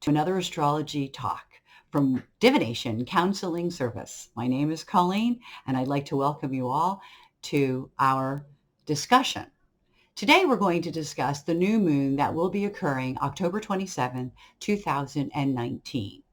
Another astrology talk from Divination Counseling Service. My name is Colleen, and I'd like to welcome you all to our discussion. Today, we're going to discuss the new moon that will be occurring October 27, 2019.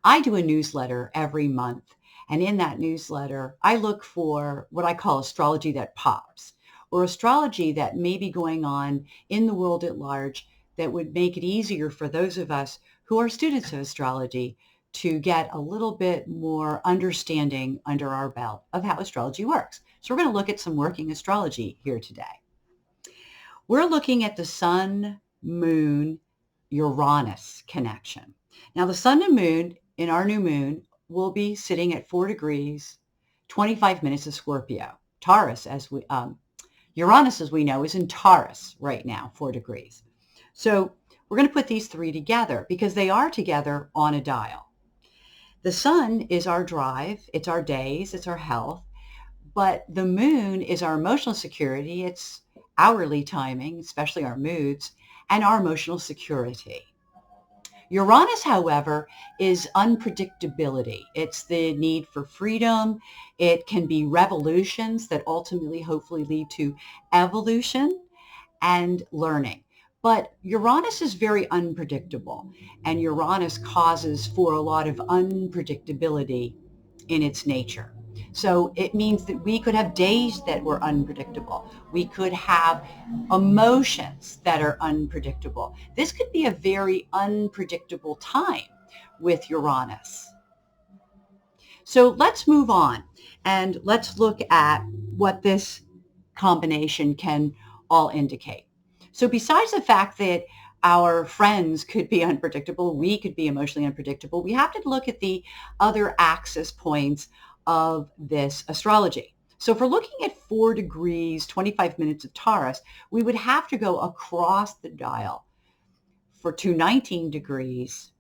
I do a newsletter every month, and in that newsletter, I look for what I call astrology that pops, or astrology that may be going on in the world at large that would make it easier for those of us who are students of astrology to get a little bit more understanding under our belt of how astrology works. So we're going to look at some working astrology here today. We're looking at the Sun, Moon, Uranus connection. Now, the Sun and Moon in our new moon will be sitting at 4 degrees, 25 minutes of Scorpio. Taurus, Uranus, as we know, is in Taurus right now, 4 degrees. So we're going to put these three together because they are together on a dial. The sun is our drive, it's our days, it's our health, but the moon is our emotional security, it's hourly timing, especially our moods, and our emotional security. Uranus, however, is unpredictability. It's the need for freedom. It can be revolutions that ultimately hopefully lead to evolution and learning. But Uranus is very unpredictable, and Uranus causes for a lot of unpredictability in its nature. So it means that we could have days that were unpredictable. We could have emotions that are unpredictable. This could be a very unpredictable time with Uranus. So let's move on and let's look at what this combination can all indicate. So besides the fact that our friends could be unpredictable, we could be emotionally unpredictable, we have to look at the other axis points of this astrology. So if we're looking at 4 degrees, 25 minutes of Taurus, we would have to go across the dial for 19 degrees.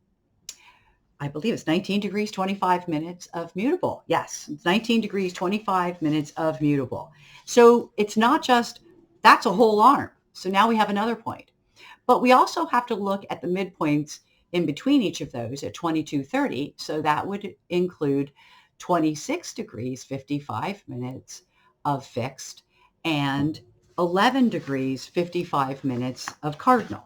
I believe it's 19 degrees, 25 minutes of mutable. Yes, it's 19 degrees, 25 minutes of mutable. So it's not just, that's a whole arm. So now we have another point. But we also have to look at the midpoints in between each of those at 22:30. So that would include 26 degrees, 55 minutes of fixed and 11 degrees, 55 minutes of cardinal.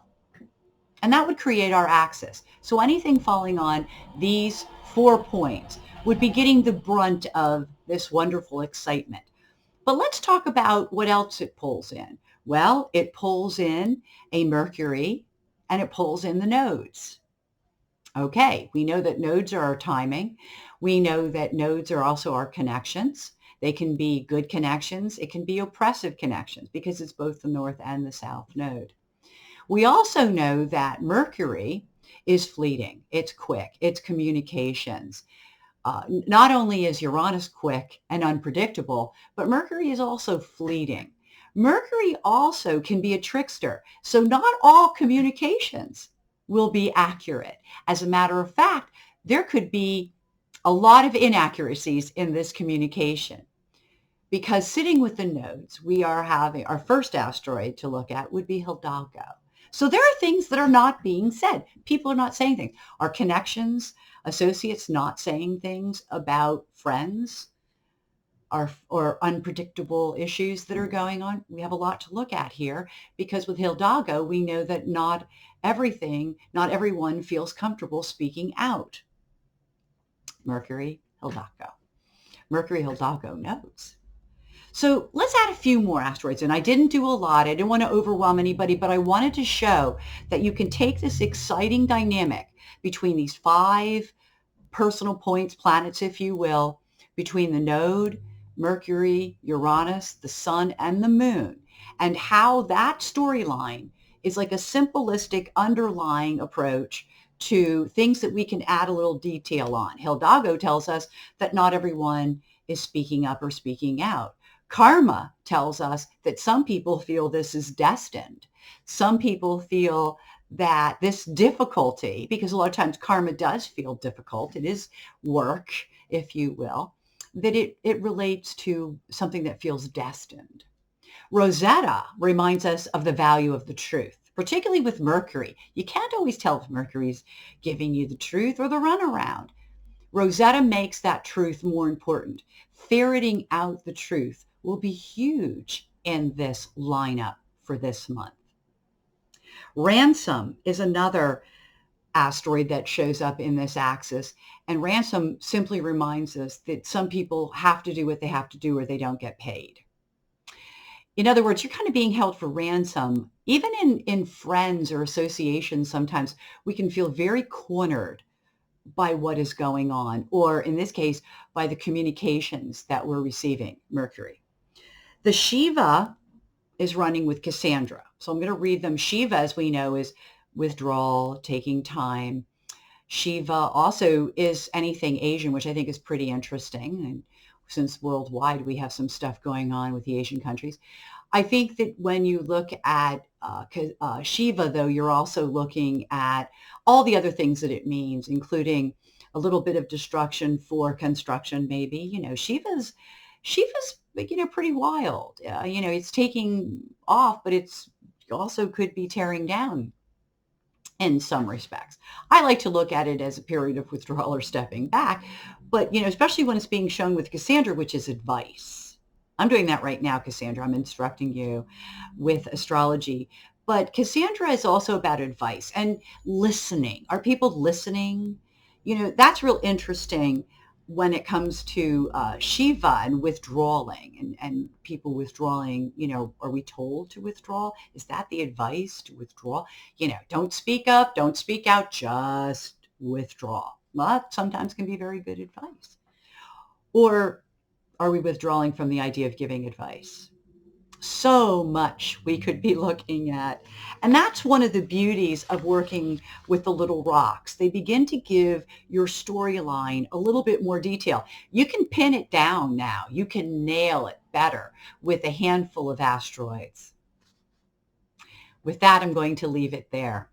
And that would create our axis. So anything falling on these 4 points would be getting the brunt of this wonderful excitement. But let's talk about what else it pulls in. Well, it pulls in a Mercury and it pulls in the nodes. Okay, we know that nodes are our timing. We know that nodes are also our connections. They can be good connections. It can be oppressive connections because it's both the north and the south node. We also know that Mercury is fleeting. It's quick. It's communications. Not only is Uranus quick and unpredictable, but Mercury is also fleeting. Mercury also can be a trickster. So not all communications will be accurate. As a matter of fact, there could be a lot of inaccuracies in this communication. Because sitting with the nodes, we are having our first asteroid to look at would be Hidalgo. So there are things that are not being said. People are not saying things. Our connections, associates not saying things about friends or unpredictable issues that are going on. We have a lot to look at here because with Hidalgo, we know that not everyone feels comfortable speaking out. Mercury, Hidalgo. Mercury, Hidalgo nodes. So let's add a few more asteroids. And I didn't do a lot. I didn't want to overwhelm anybody, but I wanted to show that you can take this exciting dynamic between these 5 personal points, planets, if you will, between the node, Mercury, Uranus, the sun, and the moon, and how that storyline is like a simplistic underlying approach to things that we can add a little detail on. Hidalgo tells us that not everyone is speaking up or speaking out. Karma tells us that some people feel this is destined. Some people feel that this difficulty, because a lot of times karma does feel difficult, it is work, if you will, that it relates to something that feels destined. Rosetta reminds us of the value of the truth. particularly with Mercury. You can't always tell if Mercury's giving you the truth or the runaround. Rosetta makes that truth more important. Ferreting out the truth will be huge in this lineup for this month. Ransom is another asteroid that shows up in this axis. And ransom simply reminds us that some people have to do what they have to do or they don't get paid. In other words, you're kind of being held for ransom. Even in friends or associations, sometimes we can feel very cornered by what is going on, or in this case, by the communications that we're receiving, Mercury. The Shiva is running with Cassandra. So I'm going to read them. Shiva, as we know, is withdrawal, taking time. Shiva also is anything Asian, which I think is pretty interesting. And since worldwide we have some stuff going on with the Asian countries, I think that when you look at Shiva, though, you're also looking at all the other things that it means, including a little bit of destruction for construction, maybe. Shiva's pretty wild. It's taking off, but it's also could be tearing down in some respects. I like to look at it as a period of withdrawal or stepping back, but especially when it's being shown with Cassandra, which is advice. I'm doing that right now, Cassandra. I'm instructing you with astrology. But Cassandra is also about advice and listening. Are people listening? That's real interesting when it comes to Shiva and withdrawing and people withdrawing. Are we told to withdraw? Is that the advice, to withdraw? Don't speak up, don't speak out, just withdraw. Well, that sometimes can be very good advice. Or are we withdrawing from the idea of giving advice? So much we could be looking at. And that's one of the beauties of working with the little rocks. They begin to give your storyline a little bit more detail. You can pin it down now. You can nail it better with a handful of asteroids. With that, I'm going to leave it there.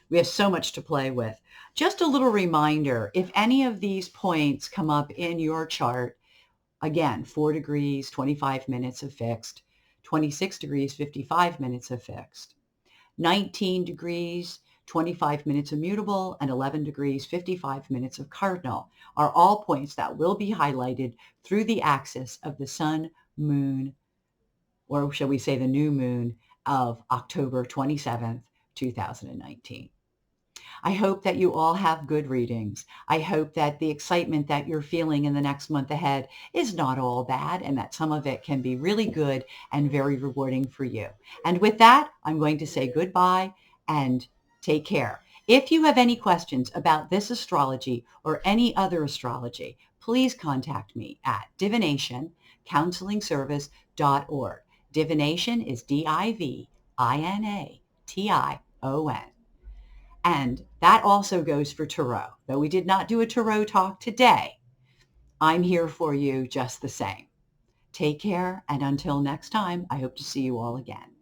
We have so much to play with. Just a little reminder, if any of these points come up in your chart, again, 4 degrees, 25 minutes of fixed, 26 degrees, 55 minutes of fixed, 19 degrees, 25 minutes of mutable, and 11 degrees, 55 minutes of cardinal are all points that will be highlighted through the axis of the sun, moon, or shall we say the new moon of October 27th, 2019. I hope that you all have good readings. I hope that the excitement that you're feeling in the next month ahead is not all bad and that some of it can be really good and very rewarding for you. And with that, I'm going to say goodbye and take care. If you have any questions about this astrology or any other astrology, please contact me at divinationcounselingservice.org. Divination is DIVINATION. And that also goes for tarot. Though we did not do a tarot talk today, I'm here for you just the same. Take care, and until next time, I hope to see you all again.